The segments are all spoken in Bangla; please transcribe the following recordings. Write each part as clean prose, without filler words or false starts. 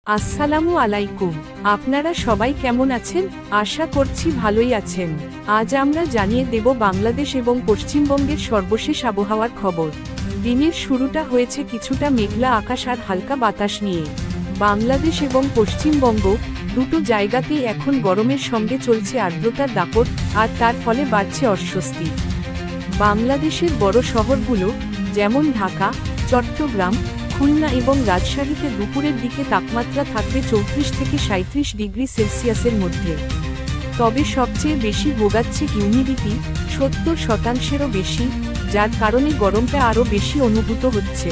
আসসালামু আলাইকুম। আপনারা সবাই কেমন আছেন? আশা করছি ভালোই আছেন। আজ আমরা জানিয়ে দেব বাংলাদেশ এবং পশ্চিমবঙ্গের সর্বশেষ আবহাওয়ার খবর। দিনের শুরুটা হয়েছে কিছুটা মেঘলা আকাশ আর হালকা বাতাস নিয়ে। বাংলাদেশ এবং পশ্চিমবঙ্গ দুটো জায়গাতেই এখন গরমের সঙ্গে চলছে আর্দ্রতার দাপট, আর তার ফলে বাড়ছে অস্বস্তি। বাংলাদেশের বড় শহরগুলো যেমন ঢাকা, চট্টগ্রাম, খুলনা এবং রাজশাহীতে দুপুরের দিকে তাপমাত্রা থাকবে 34 থেকে 37 ডিগ্রি সেলসিয়াসের মধ্যে। তবে সবচেয়ে বেশি ভোগাচ্ছে হিউমিডিটি, 70%-এরও বেশি, যার কারণে গরমটা আরও বেশি অনুভূত হচ্ছে।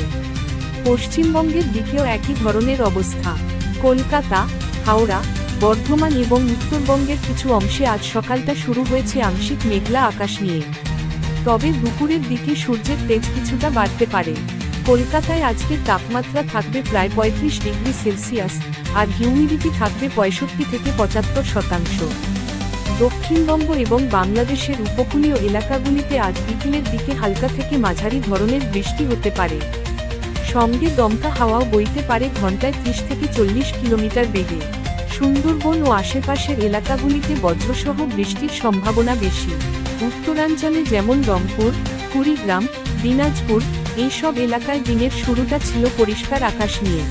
পশ্চিমবঙ্গের দিকেও একই ধরনের অবস্থা। কলকাতা, হাওড়া, বর্ধমান এবং উত্তরবঙ্গের কিছু অংশে আজ সকালটা শুরু হয়েছে আংশিক মেঘলা আকাশ নিয়ে। তবে দুপুরের দিকে সূর্যের তেজ কিছুটা বাড়তে পারে। কলকাতায় আজকের তাপমাত্রা থাকবে প্রায় 35 ডিগ্রি সেলসিয়াস, আর হিউমিডিটি থাকবে 65 থেকে 75%। দক্ষিণবঙ্গ এবং বাংলাদেশের উপকূলীয় এলাকাগুলিতে আজ বিকেলের দিকে হালকা থেকে মাঝারি ধরনের বৃষ্টি হতে পারে। সঙ্গে দমকা হাওয়াও বইতে পারে ঘন্টায় 30 থেকে 40 কিলোমিটার বেগে। সুন্দরবন ও আশেপাশের এলাকাগুলিতে বজ্রসহ বৃষ্টির সম্ভাবনা বেশি। উত্তরাঞ্চলে যেমন রংপুর, কুড়িগ্রাম, দিনাজপুর এইসব এলাকায় দিনের শুরুটা ছিল পরিষ্কার আকাশ নিয়ে।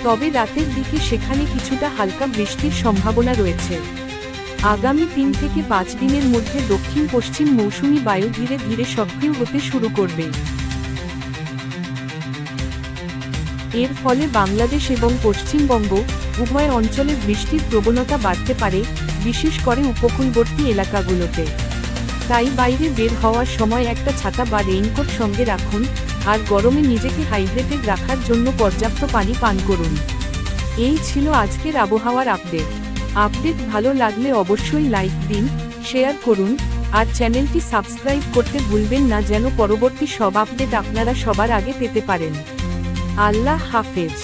তবে রাতের দিকে সেখানে কিছুটা হালকা বৃষ্টির সম্ভাবনা রয়েছে। আগামী 3 থেকে 5 দিনের মধ্যে দক্ষিণ পশ্চিম মৌসুমী বায়ু ধীরে ধীরে সক্রিয় হতে শুরু করবে। এর ফলে বাংলাদেশ এবং পশ্চিমবঙ্গ উভয় অঞ্চলে বৃষ্টির প্রবণতা বাড়তে পারে, বিশেষ করে উপকূলবর্তী এলাকাগুলোতে। তাই বাইরে বের হওয়ার সময় একটা ছাতা বা রেইনকোট সঙ্গে রাখুন, আর গরমে নিজেকে হাইড্রেটেড রাখার জন্য পর্যাপ্ত পানি পান করুন। এই ছিল আজকের আবহাওয়ার আপডেট ভালো লাগলে অবশ্যই লাইক দিন, শেয়ার করুন, আর চ্যানেলটি সাবস্ক্রাইব করতে ভুলবেন না যেন পরবর্তী সব আপডেট আপনারা সবার আগে পেতে পারেন। আল্লাহ হাফেজ।